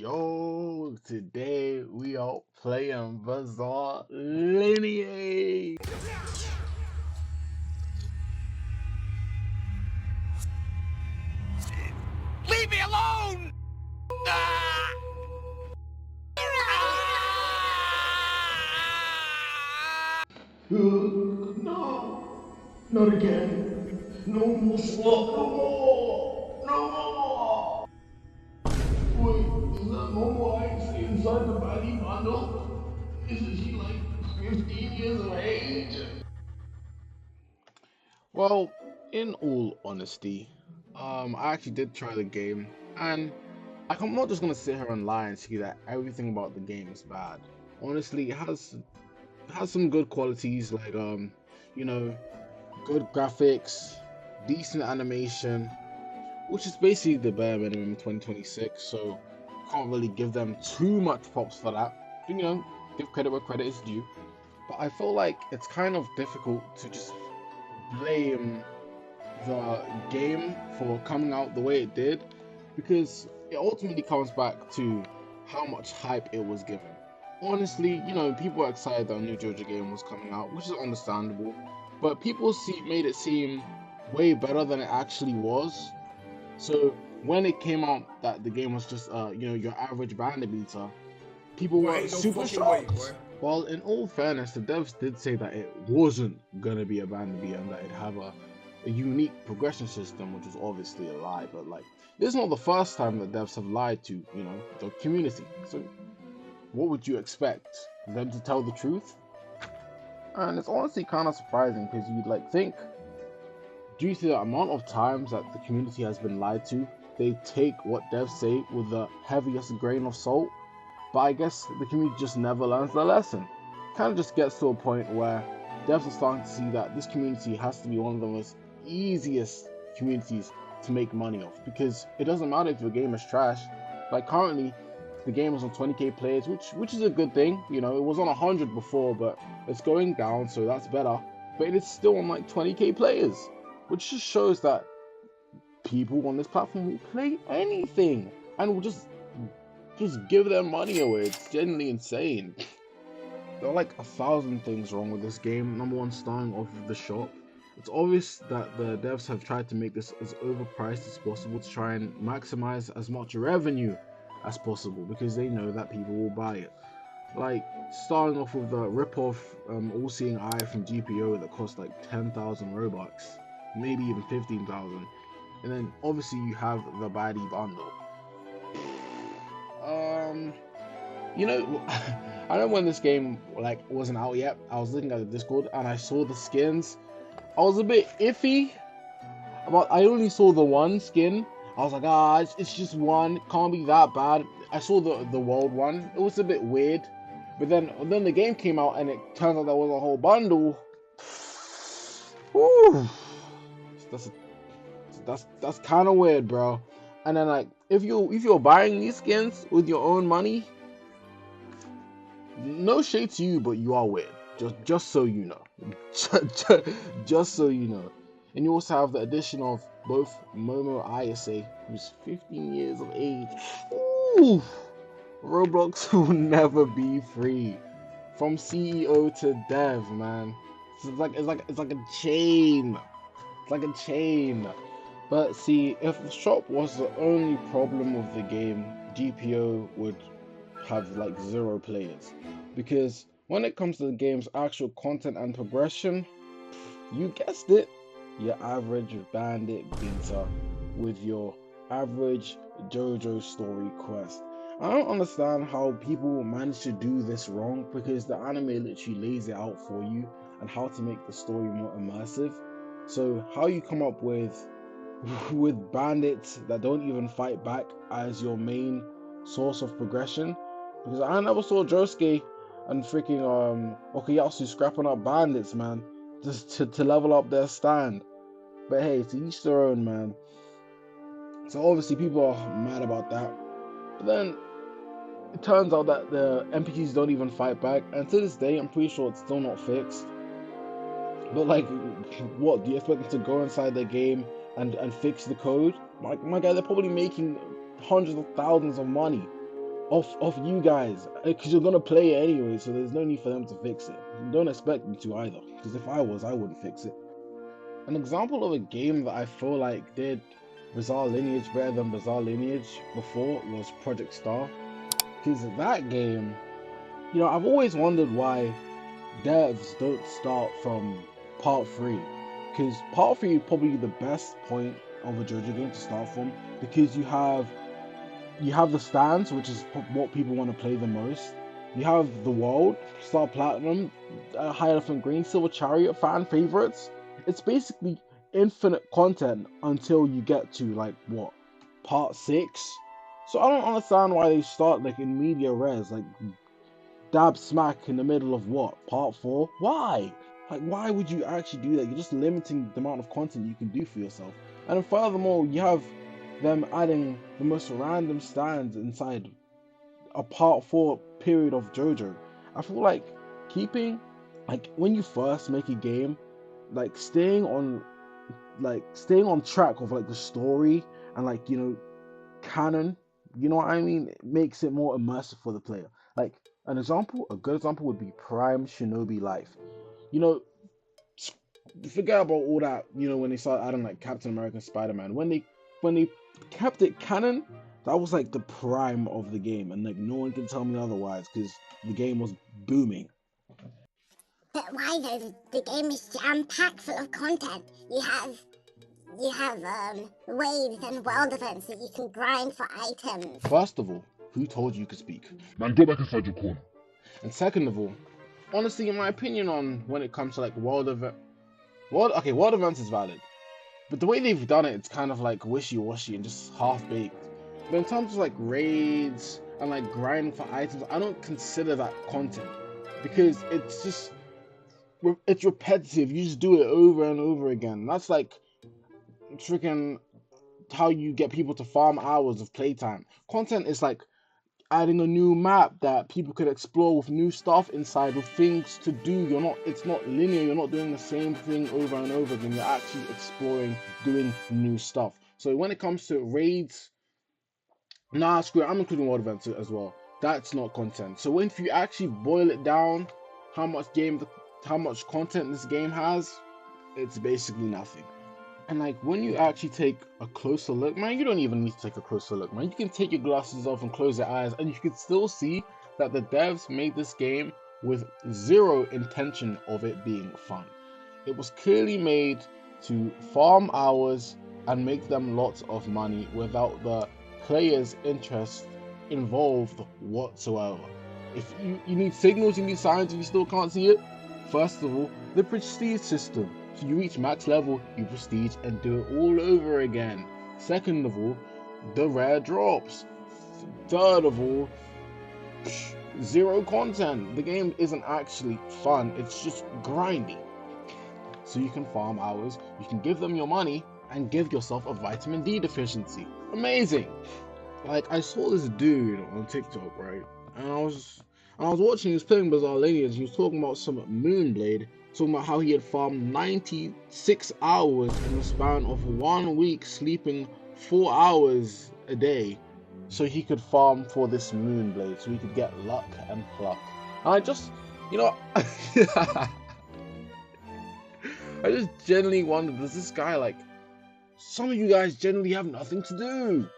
Yo, today we are playing Bizarre Lineage. Leave me alone! Ah! No, not again. No more swap, no more, no more. Wait, is that normal actually inside the baggy bundle? Isn't she like 15 years of age? Well, in all honesty, I actually did try the game, and I'm not just gonna sit here and lie and say that everything about the game is bad. Honestly, it has some good qualities like you know, good graphics, decent animation, which is basically the bare minimum in 2026. So can't really give them too much props for that. But, give credit where credit is due. But I feel like it's kind of difficult to just blame the game for coming out the way it did because it ultimately comes back to how much hype it was given. Honestly, people were excited that a new JoJo game was coming out, which is understandable, but people made it seem way better than it actually was. So when it came out that the game was just your average bandit beater, people Boy, were ain't no super fucking way, boy. shocked. While in all fairness, the devs did say that it wasn't gonna be a bandit beater and that it'd have a unique progression system, which was obviously a lie. But like, this is not the first time that devs have lied to the community. So what would you expect them to tell the truth? And it's honestly kind of surprising because you'd like think, due to the amount of times that the community has been lied to, they take what devs say with the heaviest grain of salt. But I guess the community just never learns the lesson. Kind of just gets to a point where devs are starting to see that this community has to be one of the most easiest communities to make money off, because it doesn't matter if your game is trash. Like currently, the game is on 20k players, which is a good thing. It was on 100 before, but it's going down, so that's better. But it's still on like 20k players, which just shows that people on this platform will play anything and will just give their money away. It's genuinely insane. There are like 1,000 things wrong with this game. Number one, starting off with the shop. It's obvious that the devs have tried to make this as overpriced as possible to try and maximize as much revenue as possible because they know that people will buy it. Like, starting off with the rip-off all-seeing eye from GPO that cost like 10,000 Robux, maybe even 15,000. And then obviously you have the baddie bundle. Um, I know when this game like wasn't out yet, I was looking at the Discord and I saw the skins. I was a bit iffy about. I only saw the one skin. I was like, it's just one. Can't be that bad. I saw the world one. It was a bit weird, but then the game came out and it turns out there was a whole bundle. Whew. That's that's kind of weird, bro. And then like if you're buying these skins with your own money, no shade to you, but you are weird. Just so you know, just so you know. And you also have the addition of both Momo Ayase, who's 15 years of age. Ooh, Roblox will never be free. From CEO to dev, man. It's like a chain. It's like a chain. But see, if the shop was the only problem with the game, GPO would have like zero players. Because when it comes to the game's actual content and progression, you guessed it, your average bandit beater with your average JoJo story quest. I don't understand how people manage to do this wrong because the anime literally lays it out for you and how to make the story more immersive. So how you come up with bandits that don't even fight back as your main source of progression, because I never saw Josuke and freaking Okuyasu scrapping up bandits, man, just to level up their stand. But hey, to each their own, man. So obviously people are mad about that. But then it turns out that the NPCs don't even fight back, and to this day I'm pretty sure it's still not fixed. But like, what do you expect them to go inside the game and fix the code? My guy, they're probably making hundreds of thousands of money. of you guys, because you're gonna play it anyway, so there's no need for them to fix it. Don't expect me to either, because if I was, I wouldn't fix it. An example of a game that I feel like did Bizarre Lineage better than Bizarre Lineage before was Project Star, because that game, you know, I've always wondered why devs don't start from part 3, because part 3 is probably the best point of a JoJo game to start from, because you have the stands, which is what people want to play the most. You have the world, Star Platinum, High Elephant Green, Silver Chariot, fan favorites. It's basically infinite content until you get to like what, part 6. So I don't understand why they start like in media res, like dab smack in the middle of what, part 4. Why? Like, why would you actually do that? You're just limiting the amount of content you can do for yourself. And then furthermore, you have them adding the most random stands inside a part 4 period of JoJo. I feel like keeping, like, when you first make a game, like staying on track of like the story and like, you know, canon, you know what I mean? It makes it more immersive for the player. Like a good example would be Prime Shinobi Life. You know, forget about all that, you know, when they started adding like Captain America, Spider-Man. When they kept it canon, that was like the prime of the game, and like no one can tell me otherwise because the game was booming. But why though? The game is jam-packed full of content. You have waves and world events that you can grind for items. First of all, who told you could speak? Man, go back inside your corner. And second of all, honestly, in my opinion on when it comes to like world events is valid. But the way they've done it, it's kind of like wishy-washy and just half-baked. But in terms of like raids and like grinding for items, I don't consider that content. Because it's repetitive. You just do it over and over again. That's like freaking how you get people to farm hours of playtime. Content is like adding a new map that people could explore with new stuff inside, with things to do. It's not linear. You're not doing the same thing over and over again. You're actually exploring, doing new stuff. So when it comes to raids, nah, screw it, I'm including world events as well. That's not content. So if you actually boil it down, how much content this game has, it's basically nothing. And like when you actually take a closer look, man, you don't even need to take a closer look, man. You can take your glasses off and close your eyes, and you can still see that the devs made this game with zero intention of it being fun. It was clearly made to farm hours and make them lots of money without the players' interest involved whatsoever. If you need signals, you need signs, and you still can't see it, first of all, the prestige system. So you reach max level, you prestige, and do it all over again. Second of all, the rare drops. Third of all, zero content. The game isn't actually fun, it's just grinding. So you can farm hours, you can give them your money, and give yourself a vitamin D deficiency. Amazing! Like, I saw this dude on TikTok, right? And I was watching, he was playing Bizarre Lineage, he was talking about some Moonblade, talking about how he had farmed 96 hours in the span of 1 week, sleeping 4 hours a day, so he could farm for this Moonblade, so he could get luck and pluck. And I just, you know, I just genuinely wonder, does this guy, like, some of you guys genuinely have nothing to do.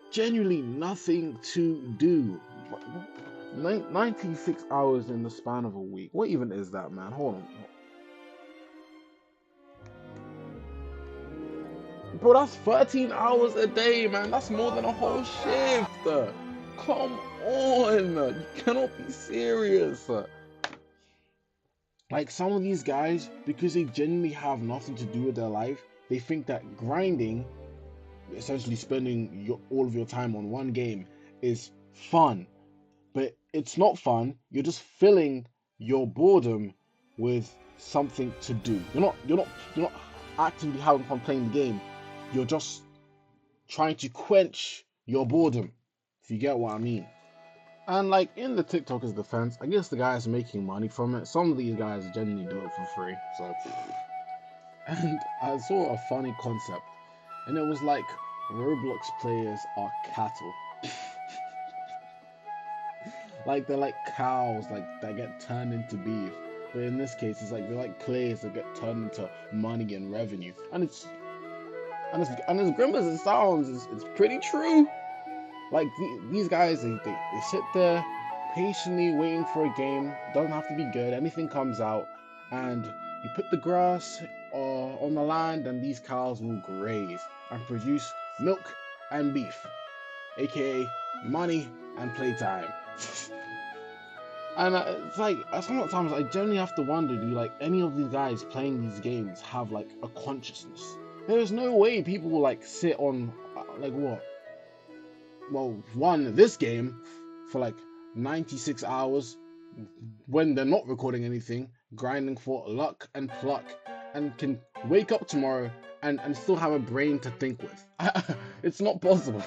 Genuinely nothing to do. 96 hours in the span of a week. What even is that, man? Hold on. Bro, that's 13 hours a day, man. That's more than a whole shift. Come on. You cannot be serious. Like, some of these guys, because they genuinely have nothing to do with their life, they think that grinding, essentially spending all of your time on one game, is fun. But it's not fun. You're just filling your boredom with something to do. You're not actively having fun playing the game. You're just trying to quench your boredom, if you get what I mean. And like, in the TikTokers' defense, I guess the guys are making money from it. Some of these guys genuinely do it for free. So, and I saw a funny concept, and it was like, Roblox players are cattle. Like they're like cows, like that get turned into beef. But in this case, it's like they're like clays that get turned into money and revenue. And as grim as it sounds, it's pretty true. Like these guys, they sit there patiently waiting for a game. Doesn't have to be good. Anything comes out, and you put the grass on the land, and these cows will graze and produce milk and beef, aka money and playtime. And it's like sometimes I genuinely have to wonder: do like any of these guys playing these games have like a consciousness? There's no way people will like sit on like what? Well, this game for like 96 hours when they're not recording anything, grinding for luck and pluck, and can wake up tomorrow and still have a brain to think with. It's not possible.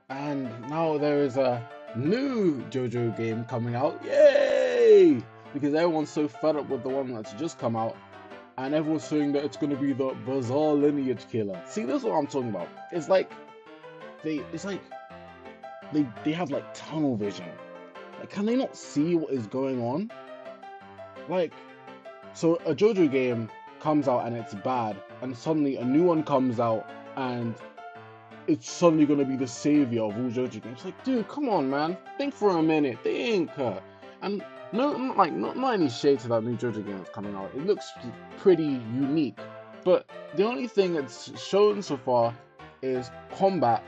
And now there is a new JoJo game coming out. Yay! Because everyone's so fed up with the one that's just come out, and everyone's saying that it's going to be the bizarre lineage killer. See, this is what I'm talking about. It's like they have like tunnel vision. Like, can they not see what is going on? Like, so a JoJo game comes out and it's bad, and suddenly a new one comes out and it's suddenly gonna be the savior of all JoJo games. Like, dude, come on, man. Think for a minute. Think. And not any shade to that new JoJo game that's coming out. It looks pretty unique, but the only thing it's shown so far is combat,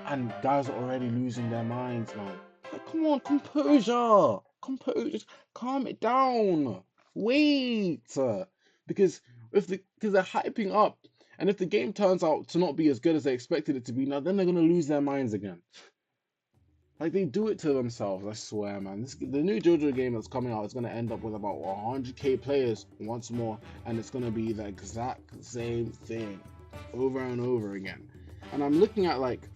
and guys are already losing their minds, man. Like, come on, composure, calm it down. Wait, because because they're hyping up, and if the game turns out to not be as good as they expected it to be, now then they're gonna lose their minds again. Like, they do it to themselves, I swear, man. The new JoJo game that's coming out is gonna end up with about 100k players once more, and it's gonna be the exact same thing over and over again. And I'm looking at like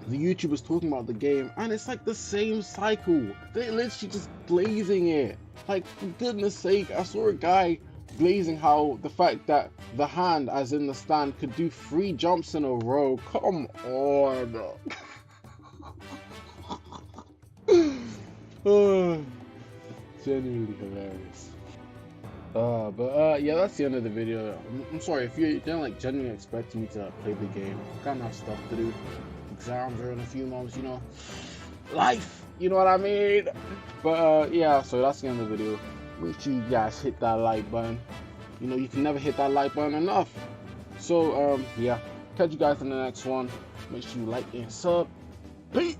the YouTubers talking about the game, and it's like the same cycle. They're literally just glazing it. Like, for goodness sake, I saw a guy glazing how the fact that the hand, as in the stand, could do 3 jumps in a row. Come on. Oh, genuinely hilarious. Yeah, that's the end of the video. I'm sorry if you didn't like genuinely expect me to play the game. I kind of have stuff to do. Exams are in a few months, you know. Life, you know what I mean? But yeah, so that's the end of the video. Make sure you guys hit that like button. You know, you can never hit that like button enough. So yeah, catch you guys in the next one. Make sure you like and sub. Peace.